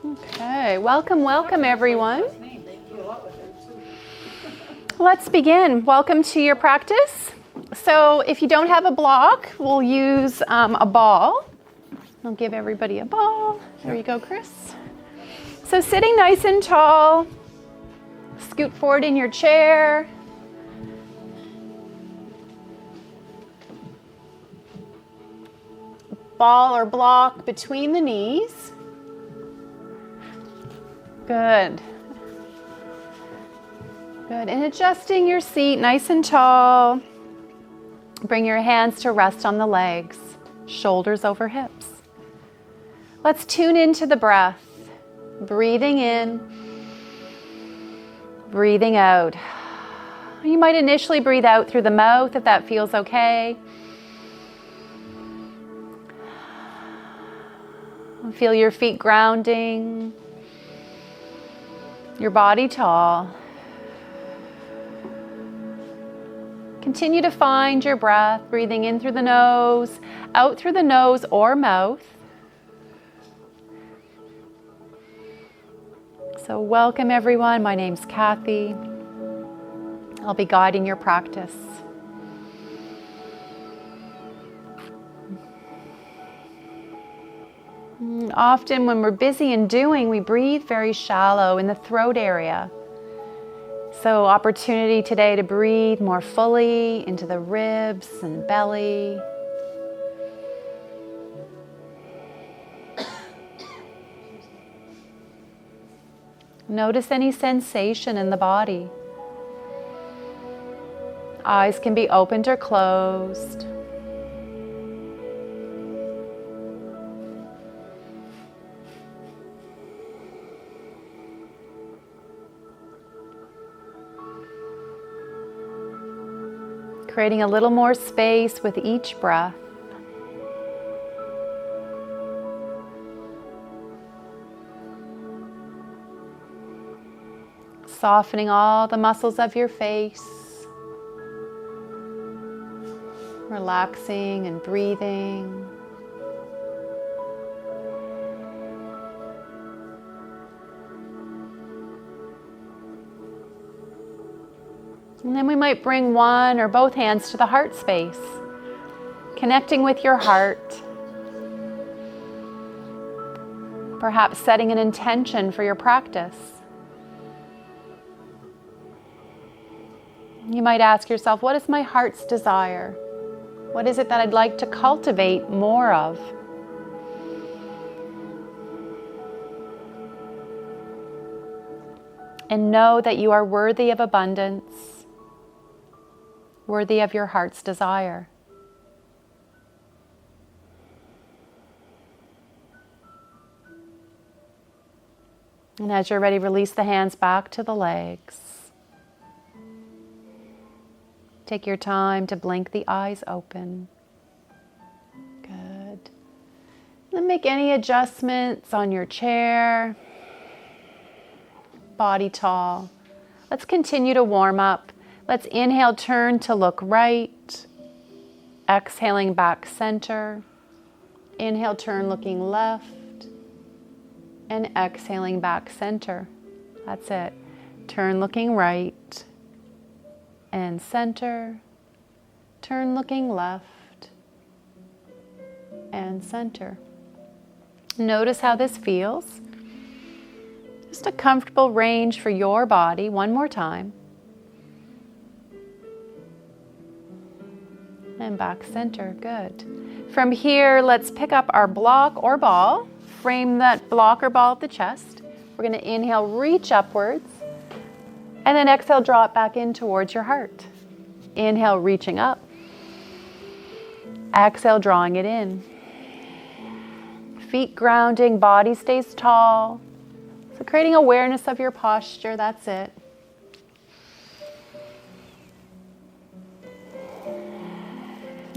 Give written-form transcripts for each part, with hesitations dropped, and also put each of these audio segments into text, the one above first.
Okay, welcome everyone. Let's begin. Welcome to your practice. So if you don't have a block, we'll use a ball. I'll give everybody a ball. There you go, Chris. So sitting nice and tall, scoot forward in your chair. Ball or block between the knees. Good. Good. And adjusting your seat nice and tall. Bring your hands to rest on the legs, shoulders over hips. Let's tune into the breath. Breathing in, breathing out. You might initially breathe out through the mouth if that feels okay. Feel your feet grounding, your body tall. Continue to find your breath, breathing in through the nose, out through the nose or mouth. So welcome everyone, my name's Cathy. I'll be guiding your practice. Often when we're busy and doing, we breathe very shallow in the throat area. So opportunity today to breathe more fully into the ribs and belly. Notice any sensation in the body. Eyes can be opened or closed. Creating a little more space with each breath. Softening all the muscles of your face. Relaxing and breathing. And then we might bring one or both hands to the heart space, connecting with your heart. Perhaps setting an intention for your practice. You might ask yourself, what is my heart's desire? What is it that I'd like to cultivate more of? And know that you are worthy of abundance. Worthy of your heart's desire. And as you're ready, release the hands back to the legs. Take your time to blink the eyes open. Good. Then make any adjustments on your chair. Body tall. Let's continue to warm up. Let's inhale, turn to look right. Exhaling back center. Inhale, turn looking left. And exhaling back center. That's it. Turn looking right. And center. Turn looking left. And center. Notice how this feels. Just a comfortable range for your body. One more time. And back center, good. From here, let's pick up our block or ball. Frame that block or ball at the chest. We're going to inhale, reach upwards. And then exhale, draw it back in towards your heart. Inhale, reaching up. Exhale, drawing it in. Feet grounding, body stays tall. So creating awareness of your posture, that's it.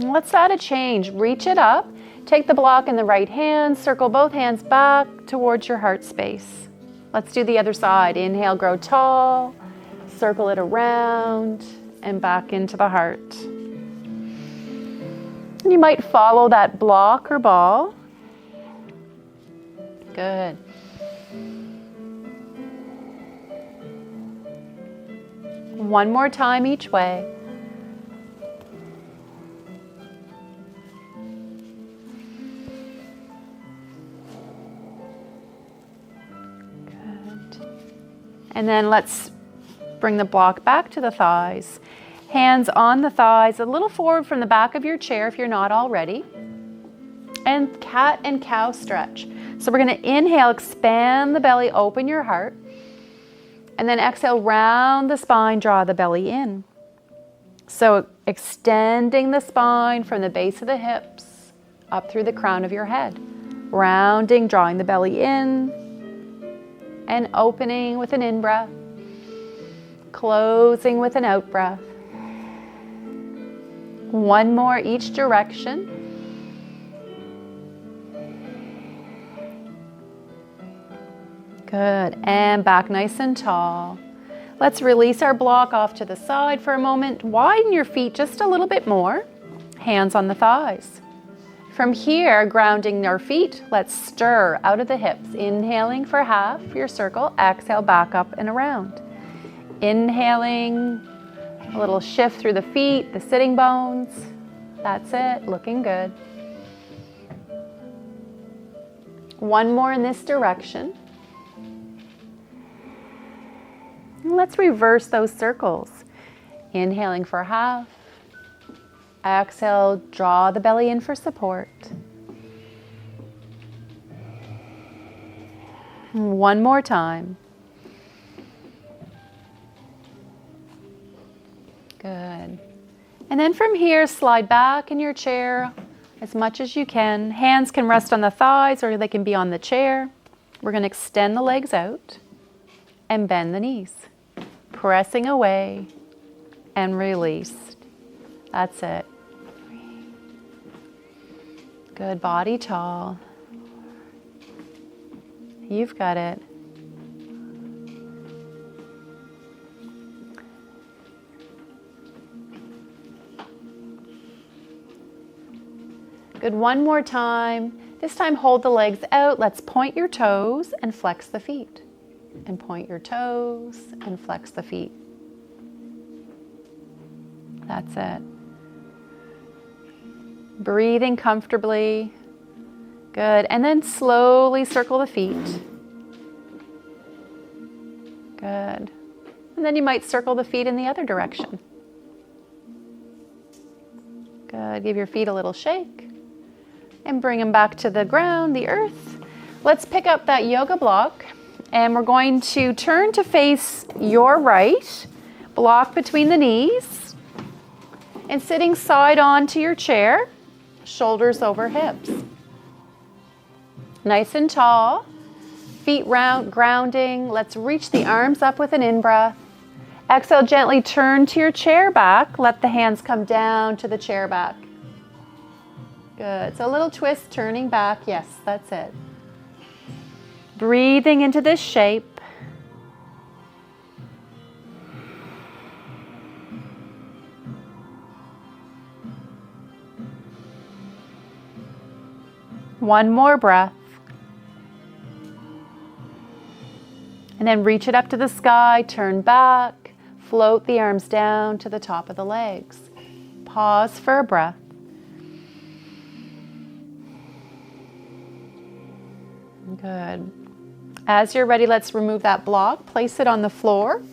Let's add a change. Reach it up. Take the block in the right hand. Circle both hands back towards your heart space. Let's do the other side. Inhale, grow tall. Circle it around and back into the heart. And you might follow that block or ball. Good. One more time each way. Good. And then let's bring the block back to the thighs. Hands on the thighs, a little forward from the back of your chair if you're not already. And cat and cow stretch. So we're going to inhale, expand the belly, open your heart. And then exhale, round the spine, draw the belly in. So extending the spine from the base of the hips up through the crown of your head. Rounding, drawing the belly in and opening with an in-breath. Closing with an out-breath. One more each direction. Good, and back nice and tall. Let's release our block off to the side for a moment. Widen your feet just a little bit more. Hands on the thighs. From here, grounding our feet, let's stir out of the hips. Inhaling for half your circle, exhale back up and around. Inhaling, a little shift through the feet, the sitting bones. That's it, looking good. One more in this direction. Let's reverse those circles. Inhaling for half. Exhale, draw the belly in for support. One more time. Good. And then from here, slide back in your chair as much as you can. Hands can rest on the thighs or they can be on the chair. We're going to extend the legs out and bend the knees. Pressing away and release. That's it. Good, body tall. You've got it. Good, one more time. This time hold the legs out. Let's point your toes and flex the feet. And point your toes and flex the feet. That's it. Breathing comfortably. Good. And then slowly circle the feet. Good. And then you might circle the feet in the other direction. Good. Give your feet a little shake. And bring them back to the ground, the earth. Let's pick up that yoga block. And we're going to turn to face your right. Block between the knees. And sitting side on to your chair. Shoulders over hips. Nice and tall. Feet round, grounding. Let's reach the arms up with an in-breath. Exhale, gently turn to your chair back. Let the hands come down to the chair back. Good. So a little twist, turning back. Yes, that's it. Breathing into this shape. One more breath. And then reach it up to the sky, turn back, float the arms down to the top of the legs. Pause for a breath. Good. As you're ready, let's remove that block. Place it on the floor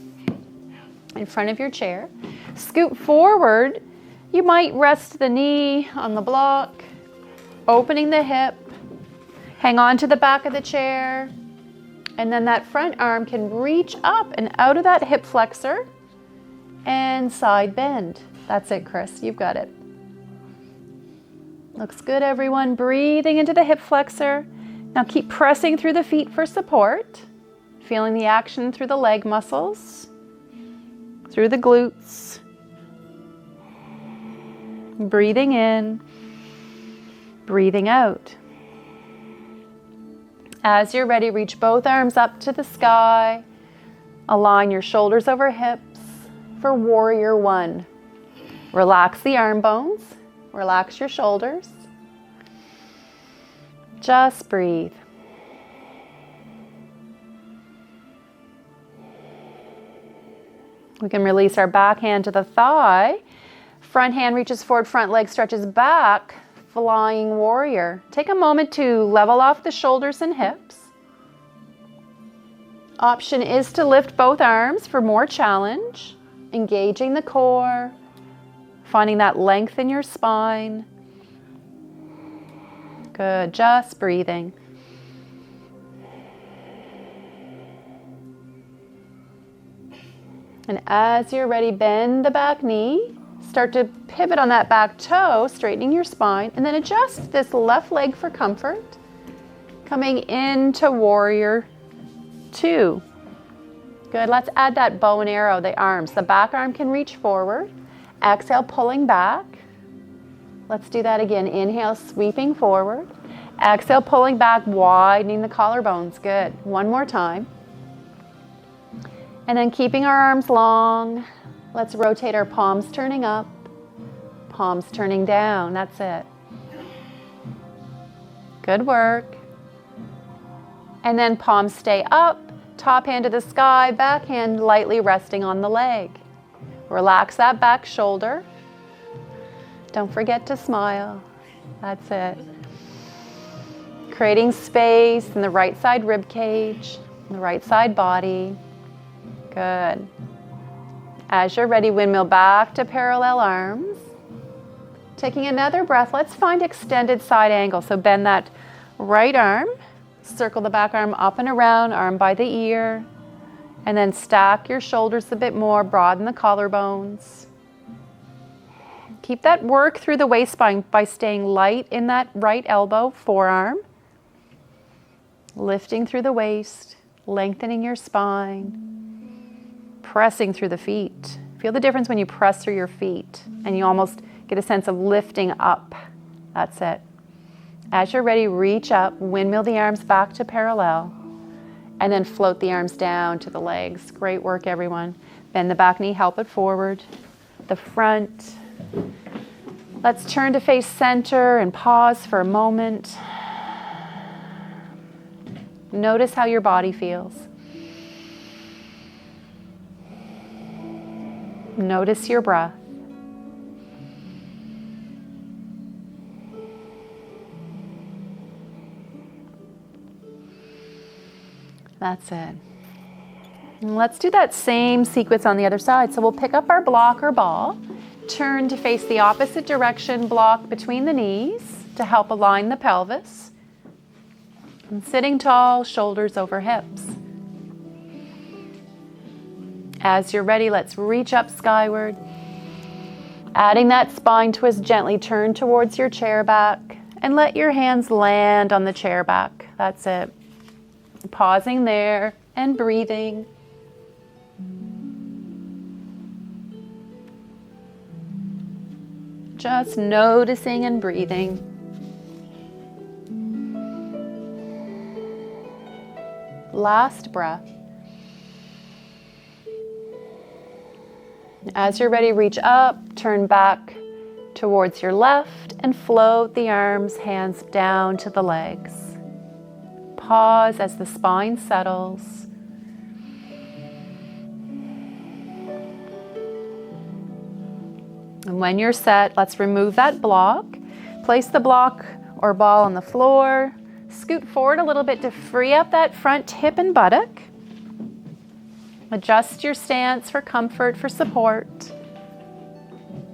in front of your chair. Scoot forward. You might rest the knee on the block, opening the hip. Hang on to the back of the chair. And then that front arm can reach up and out of that hip flexor and side bend. That's it, Chris. You've got it. Looks good, everyone. Breathing into the hip flexor. Now keep pressing through the feet for support. Feeling the action through the leg muscles, through the glutes. Breathing in, breathing out. As you're ready, reach both arms up to the sky. Align your shoulders over hips for warrior one. Relax the arm bones. Relax your shoulders. Just breathe. We can release our back hand to the thigh. Front hand reaches forward, front leg stretches back, flying warrior. Take a moment to level off the shoulders and hips. Option is to lift both arms for more challenge, engaging the core, finding that length in your spine. Good, just breathing. And as you're ready, bend the back knee. Start to pivot on that back toe, straightening your spine, and then adjust this left leg for comfort. Coming into warrior 2. Good, let's add that bow and arrow, the arms. The back arm can reach forward. Exhale, pulling back. Let's do that again. Inhale, sweeping forward. Exhale, pulling back, widening the collarbones. Good. One more time. And then keeping our arms long, let's rotate our palms turning up, palms turning down. That's it. Good work. And then palms stay up, top hand to the sky, back hand lightly resting on the leg. Relax that back shoulder. Don't forget to smile. That's it. Creating space in the right side rib cage, the right side body. Good. As you're ready, windmill back to parallel arms. Taking another breath, let's find extended side angle. So bend that right arm, circle the back arm up and around, arm by the ear, and then stack your shoulders a bit more, broaden the collarbones. Keep that work through the waist spine by staying light in that right elbow, forearm. Lifting through the waist, lengthening your spine. Pressing through the feet. Feel the difference when you press through your feet and you almost get a sense of lifting up. That's it. As you're ready, reach up, windmill the arms back to parallel, and then float the arms down to the legs. Great work, everyone. Bend the back knee, help it forward. The front. Let's turn to face center and pause for a moment. Notice how your body feels. Notice your breath. That's it. And let's do that same sequence on the other side. So we'll pick up our block or ball, turn to face the opposite direction, block between the knees to help align the pelvis. And sitting tall, shoulders over hips. As you're ready, let's reach up skyward. Adding that spine twist, gently turn towards your chair back and let your hands land on the chair back. That's it. Pausing there and breathing. Just noticing and breathing. Last breath. As you're ready, reach up, turn back towards your left, and float the arms, hands down to the legs. Pause as the spine settles. And when you're set, let's remove that block. Place the block or ball on the floor. Scoot forward a little bit to free up that front hip and buttock. Adjust your stance for comfort, for support.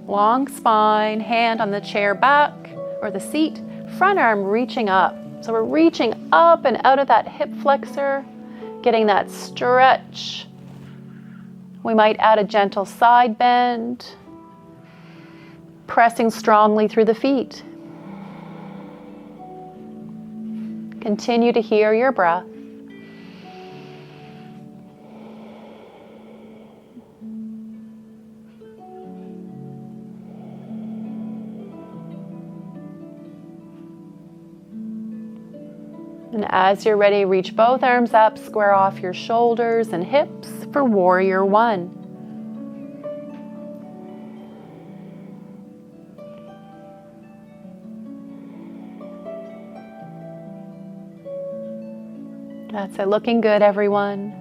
Long spine, hand on the chair back or the seat, front arm reaching up. So we're reaching up and out of that hip flexor, getting that stretch. We might add a gentle side bend, pressing strongly through the feet. Continue to hear your breath. And as you're ready, reach both arms up, square off your shoulders and hips for warrior 1. That's it. Looking good, everyone.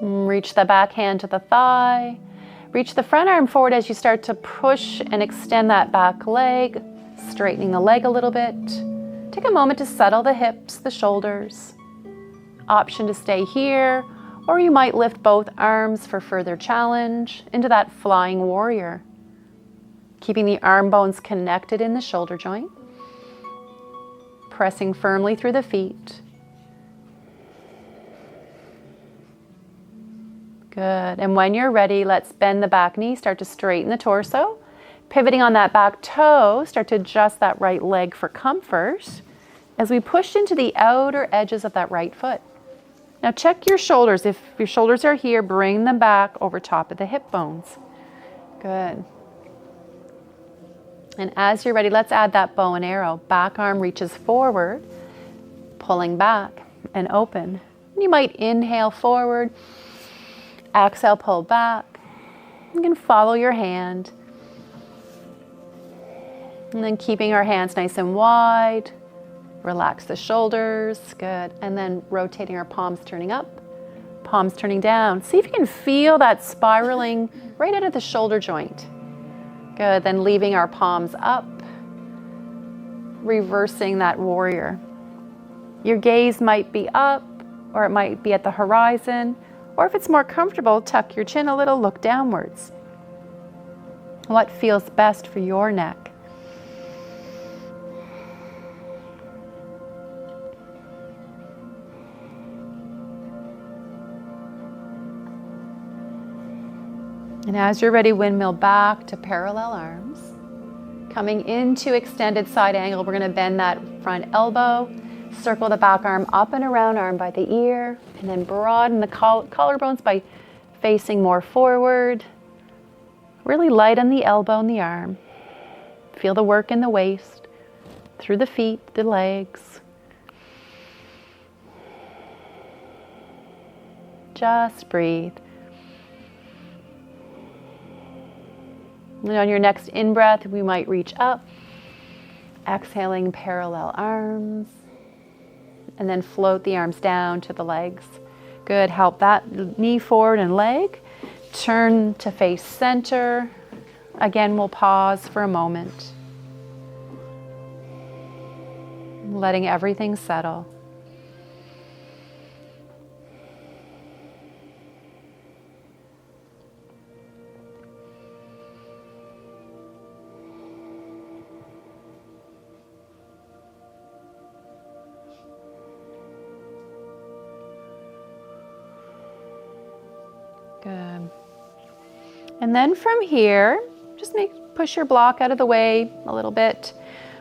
Reach the back hand to the thigh. Reach the front arm forward as you start to push and extend that back leg, straightening the leg a little bit. Take a moment to settle the hips, the shoulders. Option to stay here, or you might lift both arms for further challenge into that flying warrior. Keeping the arm bones connected in the shoulder joint. Pressing firmly through the feet. Good. And when you're ready, let's bend the back knee, start to straighten the torso. Pivoting on that back toe, start to adjust that right leg for comfort as we push into the outer edges of that right foot. Now check your shoulders. If your shoulders are here, bring them back over top of the hip bones. Good. And as you're ready, let's add that bow and arrow. Back arm reaches forward, pulling back and open. You might inhale forward. Exhale, pull back. You can follow your hand. And then keeping our hands nice and wide. Relax the shoulders. Good. And then rotating our palms, turning up, palms turning down. See if you can feel that spiraling right out of the shoulder joint. Good. Then leaving our palms up. Reversing that warrior. Your gaze might be up, or it might be at the horizon. Or if it's more comfortable, tuck your chin a little, look downwards. What feels best for your neck? And as you're ready, windmill back to parallel arms. Coming into extended side angle, we're going to bend that front elbow. Circle the back arm up and around, arm by the ear, and then broaden the collarbones by facing more forward. Really light on the elbow and the arm. Feel the work in the waist, through the feet, the legs. Just breathe. And on your next in-breath, we might reach up. Exhaling, parallel arms. And then float the arms down to the legs. Good. Help that knee forward and leg. Turn to face center. Again, we'll pause for a moment. Letting everything settle. Good. And then from here, just push your block out of the way a little bit.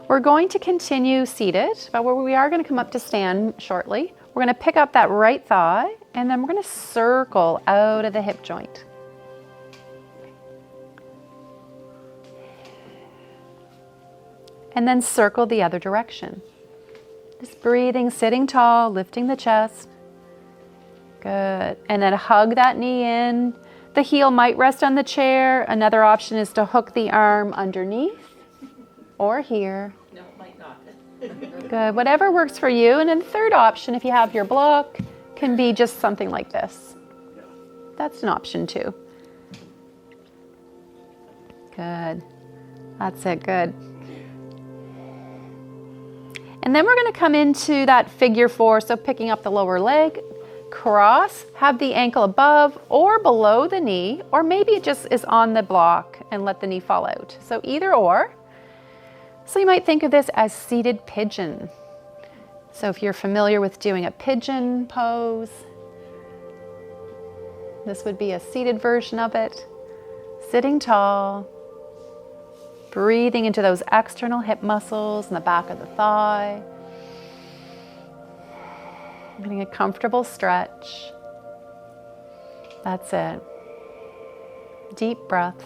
We're going to continue seated, but we are going to come up to stand shortly. We're going to pick up that right thigh, and then we're going to circle out of the hip joint. And then circle the other direction. Just breathing, sitting tall, lifting the chest. Good. And then hug that knee in. The heel might rest on the chair. Another option is to hook the arm underneath or here. No, it might not. Good. Whatever works for you. And then the third option, if you have your block, can be just something like this. That's an option too. Good. That's it. Good. And then we're going to come into that figure four. So picking up the lower leg. Cross, have the ankle above or below the knee, or maybe it just is on the block and let the knee fall out. So either or. So you might think of this as seated pigeon. So if you're familiar with doing a pigeon pose, this would be a seated version of it. Sitting tall, breathing into those external hip muscles in the back of the thigh. Getting a comfortable stretch. That's it. Deep breaths.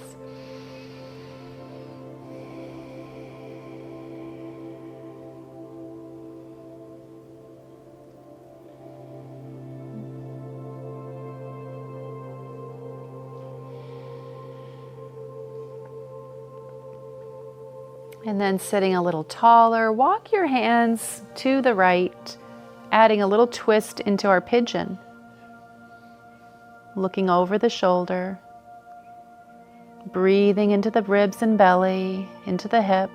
And then sitting a little taller, walk your hands to the right, adding a little twist into our pigeon. looking over the shoulder, breathing into the ribs and belly, into the hip.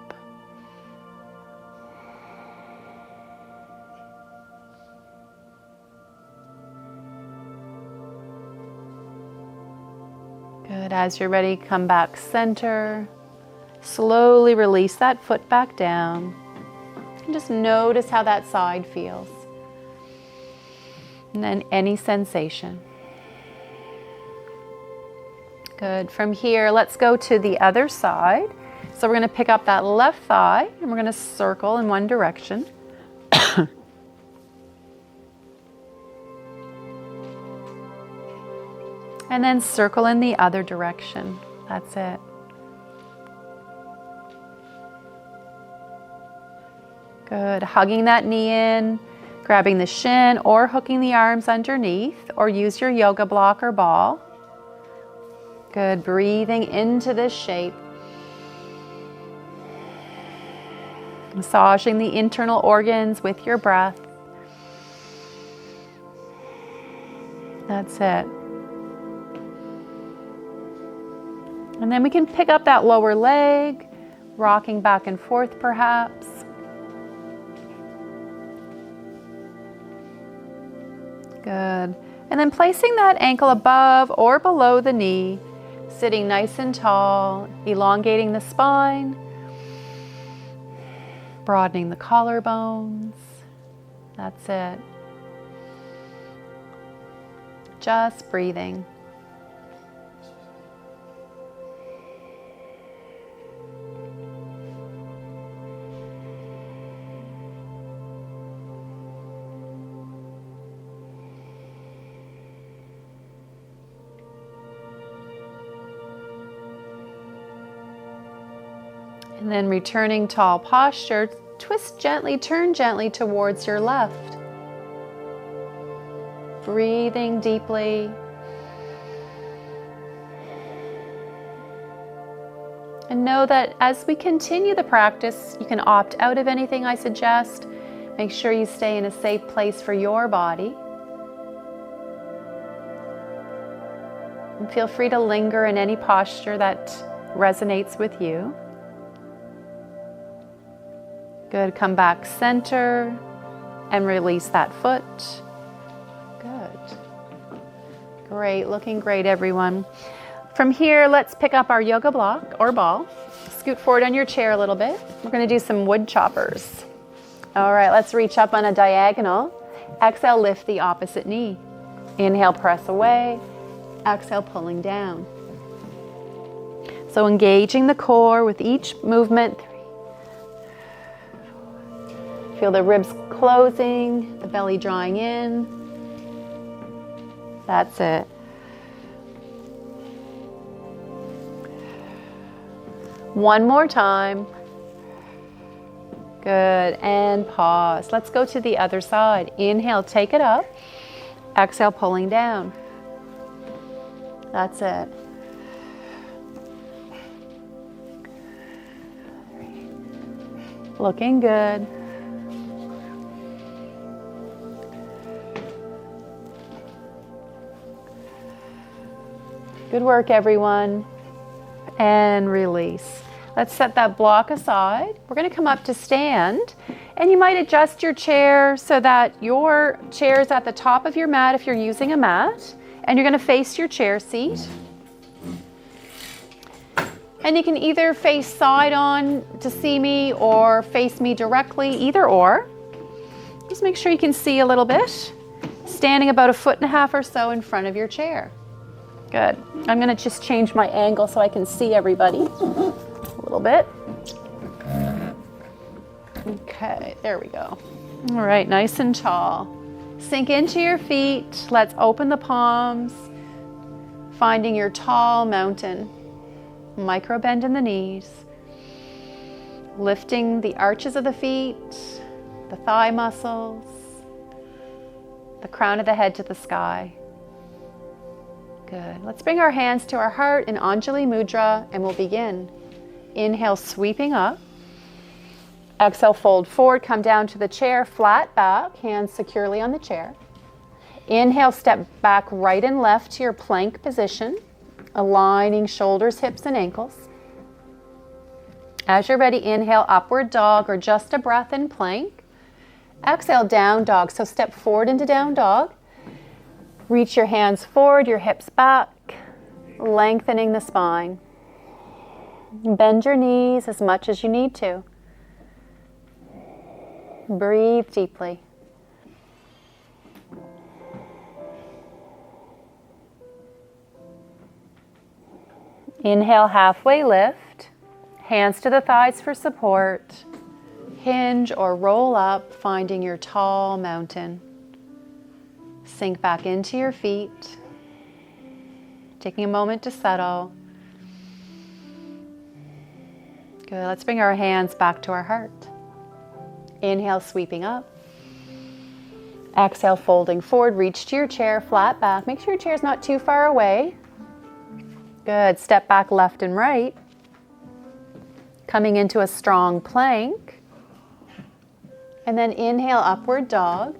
Good. As you're ready, come back center. Slowly release that foot back down. And just notice how that side feels. And then any sensation. Good. From here, let's go to the other side. So we're going to pick up that left thigh and we're going to circle in one direction. And then circle in the other direction. That's it. Good. Hugging that knee in, grabbing the shin or hooking the arms underneath, or use your yoga block or ball. Good. Breathing into this shape. Massaging the internal organs with your breath. That's it. And then we can pick up that lower leg, rocking back and forth perhaps. Good. And then placing that ankle above or below the knee, sitting nice and tall, elongating the spine, broadening the collarbones. That's it. Just breathing. And then returning tall posture, twist gently, turn gently towards your left. Breathing deeply. And know that as we continue the practice, you can opt out of anything I suggest. Make sure you stay in a safe place for your body. And feel free to linger in any posture that resonates with you. Good. Come back center and release that foot. Good. Great. Looking great, everyone. From here, let's pick up our yoga block or ball. Scoot forward on your chair a little bit. We're going to do some wood choppers. All right, let's reach up on a diagonal. Exhale, lift the opposite knee. Inhale, press away. Exhale, pulling down. So engaging the core with each movement. Feel the ribs closing, the belly drawing in. That's it. One more time. Good, and pause. Let's go to the other side. Inhale, take it up. Exhale, pulling down. That's it. Looking good. Good work, everyone. And release. Let's set that block aside. We're going to come up to stand, and you might adjust your chair so that your chair is at the top of your mat if you're using a mat, and you're going to face your chair seat. And you can either face side on to see me or face me directly, either or. Just make sure you can see a little bit. Standing about 1.5 feet or so in front of your chair. Good. I'm going to just change my angle so I can see everybody a little bit. Okay, there we go. All right, nice and tall. Sink into your feet. Let's open the palms, finding your tall mountain. Micro bend in the knees. Lifting the arches of the feet, the thigh muscles, the crown of the head to the sky. Good. Let's bring our hands to our heart in Anjali Mudra and we'll begin. Inhale, sweeping up. Exhale, fold forward, come down to the chair, flat back, hands securely on the chair. Inhale, step back right and left to your plank position, aligning shoulders, hips, and ankles. As you're ready, inhale, upward dog or just a breath in plank. Exhale, down dog. So step forward into down dog. Reach your hands forward, your hips back, lengthening the spine. Bend your knees as much as you need to. Breathe deeply. Inhale, halfway lift. Hands to the thighs for support. Hinge or roll up, finding your tall mountain. Sink back into your feet. Taking a moment to settle. Good. Let's bring our hands back to our heart. Inhale, sweeping up. Exhale, folding forward. Reach to your chair, flat back. Make sure your chair is not too far away. Good. Step back left and right. Coming into a strong plank. And then inhale, upward dog.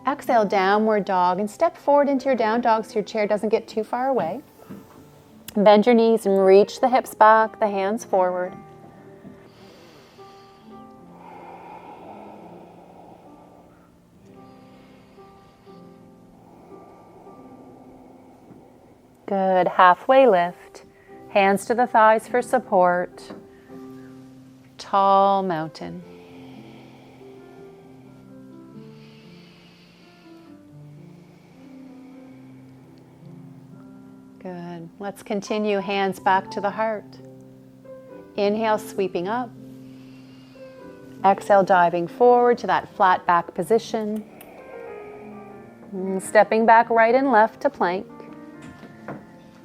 Exhale, downward dog. And step forward into your down dog so your chair doesn't get too far away. Bend your knees and reach the hips back, the hands forward. Good. Halfway lift. Hands to the thighs for support. Tall mountain. Good. Let's continue, hands back to the heart. Inhale, sweeping up. Exhale, diving forward to that flat back position. Stepping back right and left to plank.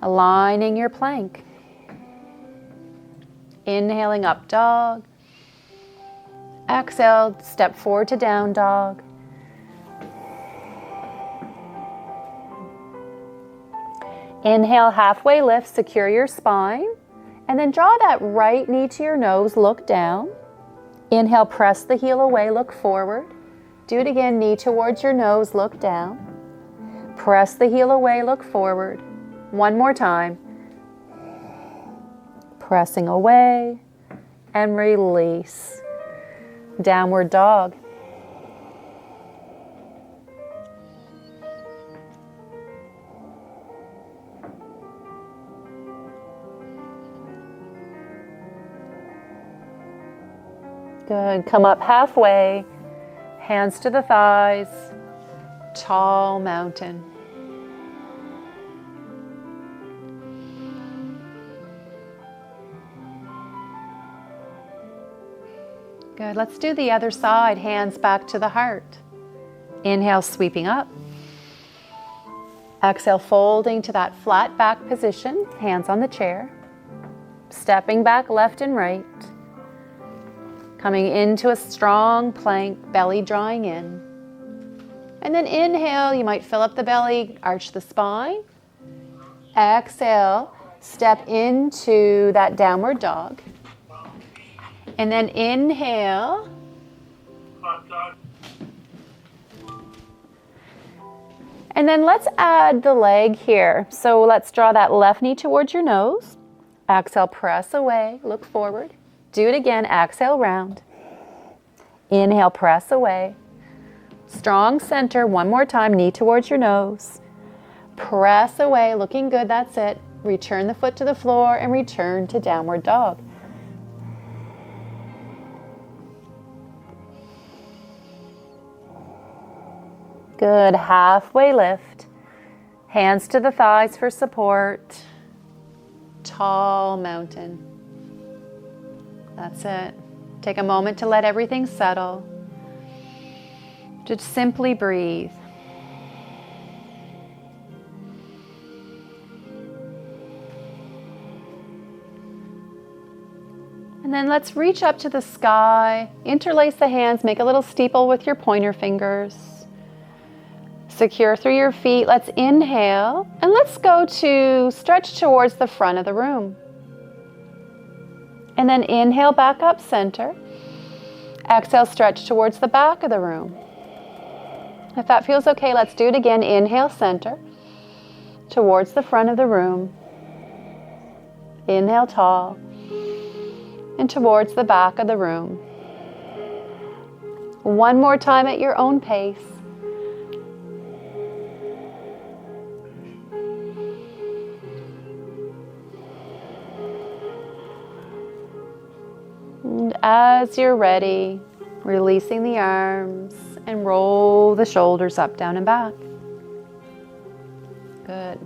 Aligning your plank. Inhaling, up dog. Exhale, step forward to down dog. Inhale, halfway lift, secure your spine. And then draw that right knee to your nose, look down. Inhale, press the heel away, look forward. Do it again, knee towards your nose, look down. Press the heel away, look forward. One more time. Pressing away and release. Downward dog. Good. Come up halfway. Hands to the thighs. Tall mountain. Good. Let's do the other side. Hands back to the heart. Inhale, sweeping up. Exhale, folding to that flat back position. Hands on the chair. Stepping back left and right. Coming into a strong plank, belly drawing in. And then inhale, you might fill up the belly, arch the spine. Exhale, step into that downward dog. And then inhale. And then let's add the leg here. So let's draw that left knee towards your nose. Exhale, press away, look forward. Do it again, exhale, round. Inhale, press away. Strong center, one more time, knee towards your nose. Press away, looking good, that's it. Return the foot to the floor and return to downward dog. Good, halfway lift. Hands to the thighs for support. Tall mountain. That's it. Take a moment to let everything settle. Just simply breathe. And then let's reach up to the sky, interlace the hands, make a little steeple with your pointer fingers. Secure through your feet. Let's inhale and let's go to stretch towards the front of the room. And then inhale back up center. Exhale, stretch towards the back of the room. If that feels okay, let's do it again. Inhale, center, towards the front of the room. Inhale, tall, and towards the back of the room. One more time at your own pace. And as you're ready, releasing the arms and roll the shoulders up, down, and back. Good.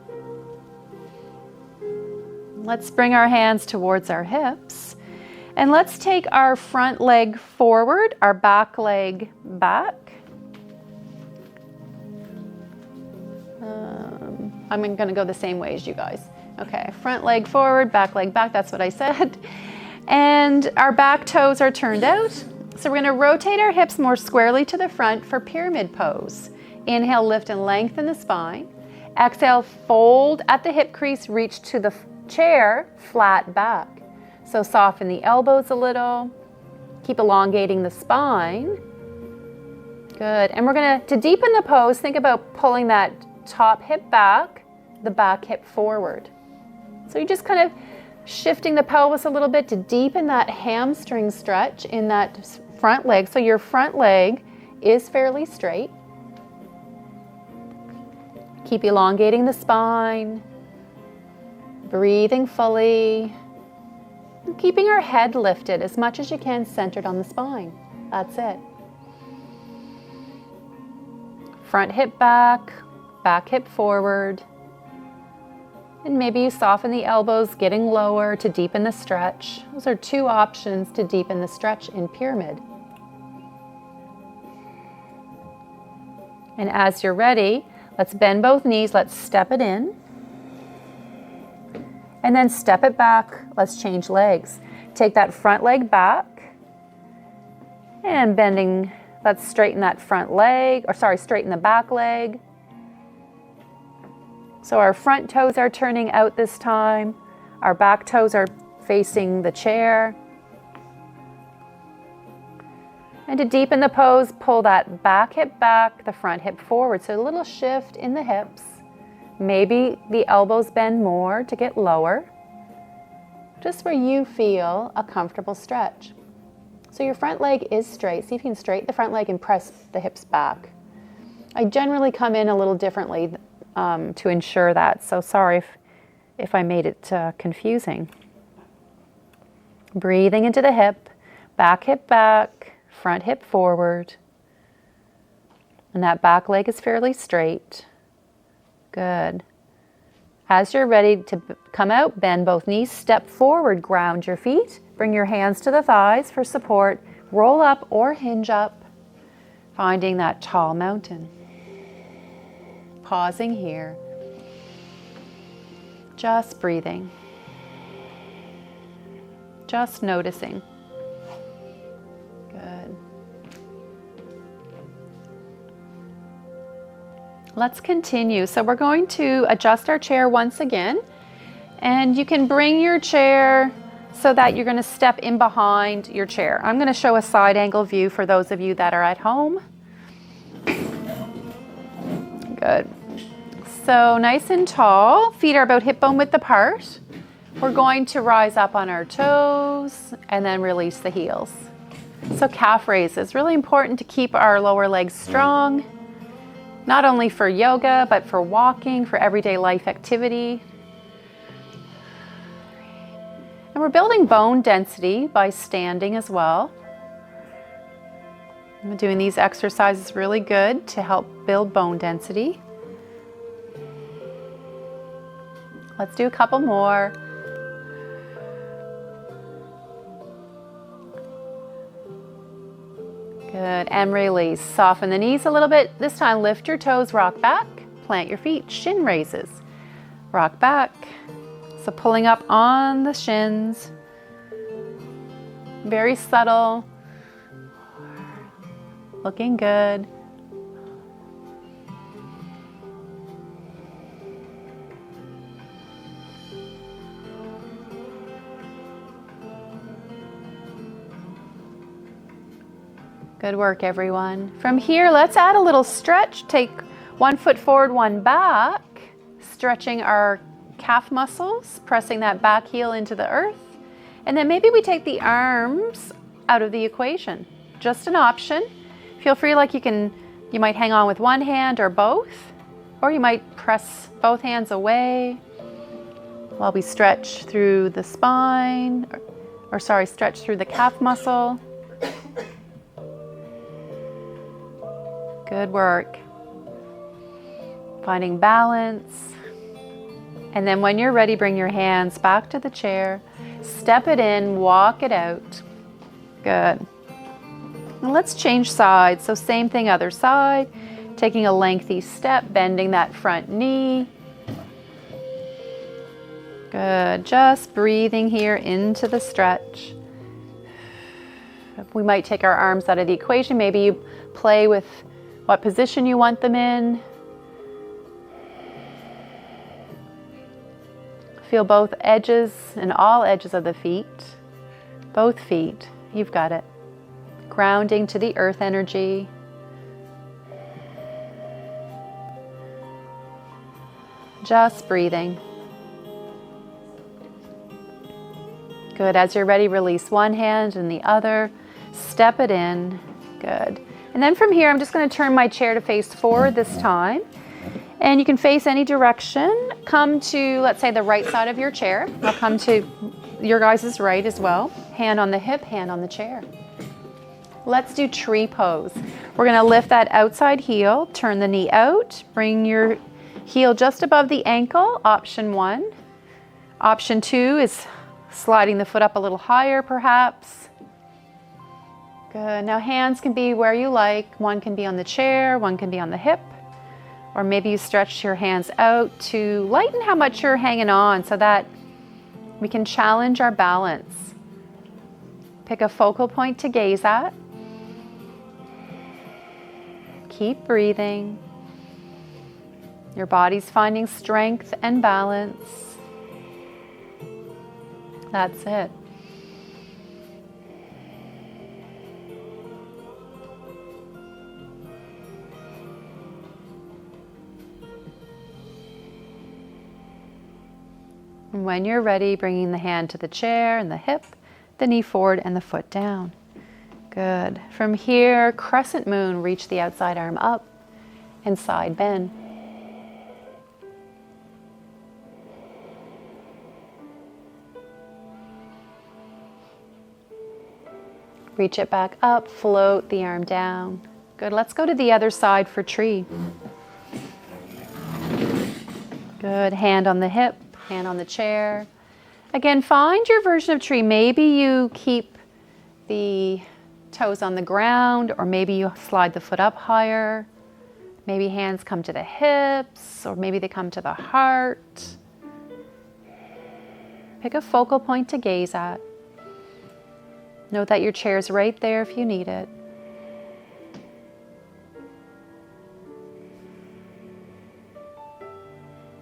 Let's bring our hands towards our hips. And let's take our front leg forward, our back leg back. I'm going to go the same way as you guys. Okay, front leg forward, back leg back, that's what I said. And our back toes are turned out. So we're going to rotate our hips more squarely to the front for pyramid pose. Inhale, lift and lengthen the spine. Exhale, fold at the hip crease, reach to the chair, flat back. So soften the elbows a little. Keep elongating the spine. Good. And we're going to deepen the pose, think about pulling that top hip back, the back hip forward. So you're just kind of shifting the pelvis a little bit to deepen that hamstring stretch in that front leg. So your front leg is fairly straight. Keep elongating the spine, breathing fully, and keeping our head lifted as much as you can, centered on the spine. That's it. Front hip back, back hip forward. And maybe you soften the elbows, getting lower to deepen the stretch. Those are two options to deepen the stretch in pyramid. And as you're ready, let's bend both knees. Let's step it in. And then step it back. Let's change legs. Take that front leg back. And bending, let's straighten that front leg, straighten the back leg. So our front toes are turning out this time. Our back toes are facing the chair. And to deepen the pose, pull that back hip back, the front hip forward. So a little shift in the hips. Maybe the elbows bend more to get lower. Just where you feel a comfortable stretch. So your front leg is straight. See if you can straighten the front leg and press the hips back. I generally come in a little differently to ensure that. So sorry if I made it confusing. Breathing into the hip back, front hip forward. And that back leg is fairly straight. Good. As you're ready to come out, bend both knees, step forward, ground your feet. Bring your hands to the thighs for support. Roll up or hinge up, finding that tall mountain. Pausing here. Just breathing. Just noticing. Good. Let's continue. So we're going to adjust our chair once again. And you can bring your chair so that you're going to step in behind your chair. I'm going to show a side angle view for those of you that are at home. Good. So nice and tall. Feet are about hip bone width apart. We're going to rise up on our toes and then release the heels. So calf raises. Really important to keep our lower legs strong. Not only for yoga, but for walking, for everyday life activity. And we're building bone density by standing as well. Doing these exercises really good to help build bone density. Let's do a couple more. Good, and release. Soften the knees a little bit. This time lift your toes, rock back, plant your feet, shin raises. Rock back. So pulling up on the shins. Very subtle. Looking good. Good work, everyone. From here, let's add a little stretch. Take one foot forward, one back, stretching our calf muscles, pressing that back heel into the earth. And then maybe we take the arms out of the equation. Just an option. Feel free, like you might hang on with one hand or both, or you might press both hands away while we stretch through the spine, stretch through the calf muscle. Good work. Finding balance. And then when you're ready, bring your hands back to the chair. Step it in, walk it out. Good. And let's change sides. So same thing, other side. Taking a lengthy step, bending that front knee. Good. Just breathing here into the stretch. We might take our arms out of the equation. Maybe you play with what position you want them in. Feel both edges and all edges of the feet. Both feet. You've got it. Grounding to the earth energy. Just breathing. Good. As you're ready, release one hand and the other. Step it in. Good. And then from here, I'm just going to turn my chair to face forward this time. And you can face any direction. Come to, let's say, the right side of your chair. I'll come to your guys' right as well. Hand on the hip, hand on the chair. Let's do tree pose. We're going to lift that outside heel, turn the knee out, bring your heel just above the ankle, option 1. Option 2 is sliding the foot up a little higher, perhaps. Good. Now hands can be where you like. One can be on the chair, one can be on the hip. Or maybe you stretch your hands out to lighten how much you're hanging on so that we can challenge our balance. Pick a focal point to gaze at. Keep breathing. Your body's finding strength and balance. That's it. And when you're ready, bringing the hand to the chair and the hip, the knee forward and the foot down. Good. From here, crescent moon, reach the outside arm up and side bend. Reach it back up, float the arm down. Good. Let's go to the other side for tree. Good. Hand on the hip. Hand on the chair. Again, find your version of tree. Maybe you keep the toes on the ground, or maybe you slide the foot up higher. Maybe hands come to the hips, or maybe they come to the heart. Pick a focal point to gaze at. Note that your chair's right there if you need it.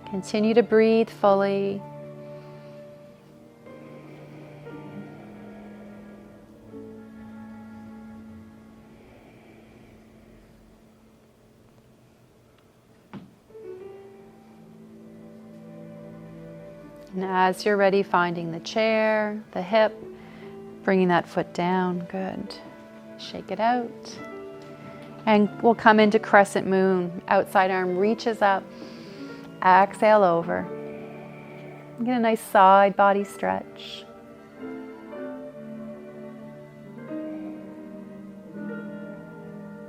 Continue to breathe fully. And as you're ready, finding the chair, the hip, bringing that foot down. Good. Shake it out. And we'll come into crescent moon. Outside arm reaches up. Exhale over. Get a nice side body stretch.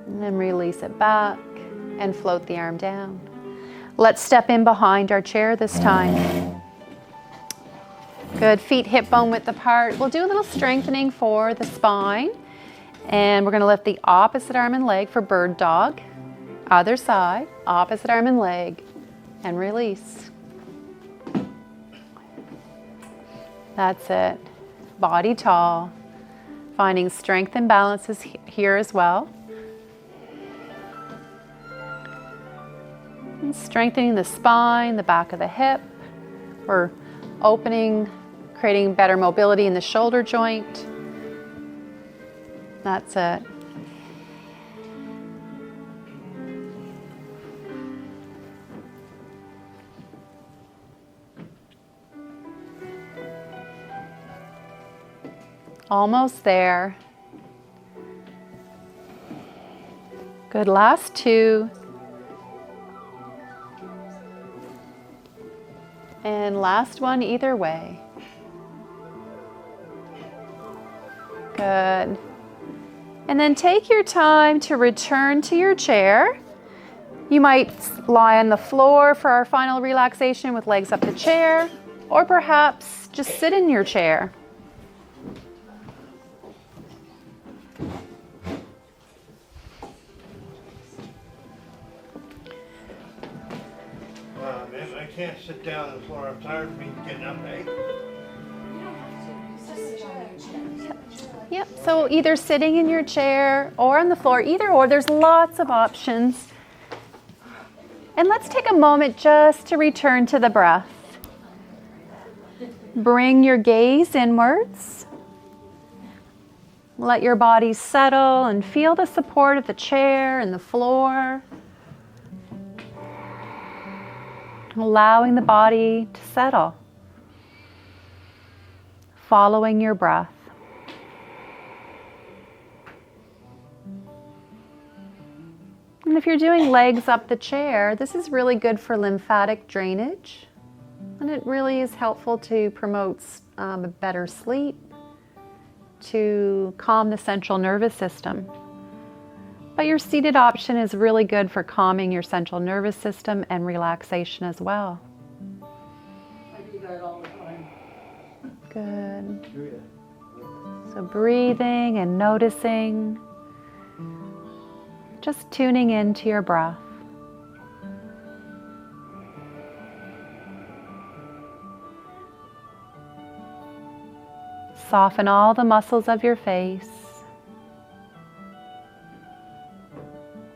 And then release it back and float the arm down. Let's step in behind our chair this time. Good. Feet hip bone width apart. We'll do a little strengthening for the spine. And we're going to lift the opposite arm and leg for bird dog. Other side, opposite arm and leg. And release. That's it. Body tall. Finding strength and balance is here as well. And strengthening the spine, the back of the hip. We're opening, creating better mobility in the shoulder joint. That's it. Almost there. Good, last two. And last one either way. Good. And then take your time to return to your chair. You might lie on the floor for our final relaxation with legs up the chair, or perhaps just sit in your chair. Man, I can't sit down on the floor. I'm tired of me getting up, eh? Yep, so either sitting in your chair or on the floor, either or, there's lots of options. And let's take a moment just to return to the breath. Bring your gaze inwards. Let your body settle and feel the support of the chair and the floor. Allowing the body to settle. Following your breath. And if you're doing legs up the chair, this is really good for lymphatic drainage. And it really is helpful to promote a better sleep, to calm the central nervous system. But your seated option is really good for calming your central nervous system and relaxation as well. I do that all the time. Good. So breathing and noticing. Just tuning into your breath. Soften all the muscles of your face.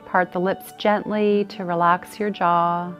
Part the lips gently to relax your jaw.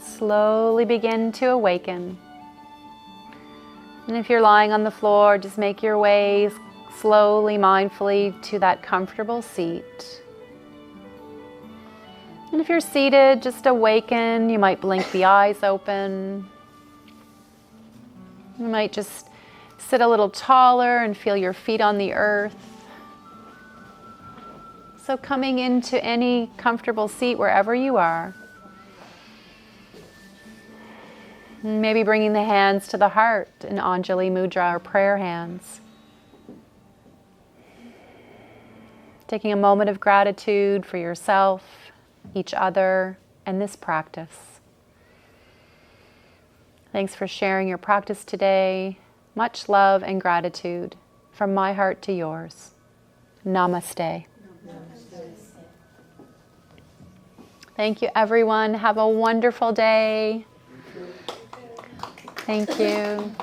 Slowly begin to awaken. And if you're lying on the floor, just make your way slowly, mindfully to that comfortable seat. And if you're seated, just awaken. You might blink the eyes open. You might just sit a little taller and feel your feet on the earth. So coming into any comfortable seat wherever you are. Maybe bringing the hands to the heart in Anjali Mudra or prayer hands. Taking a moment of gratitude for yourself, each other, and this practice. Thanks for sharing your practice today. Much love and gratitude from my heart to yours. Namaste. Thank you, everyone. Have a wonderful day. Thank you.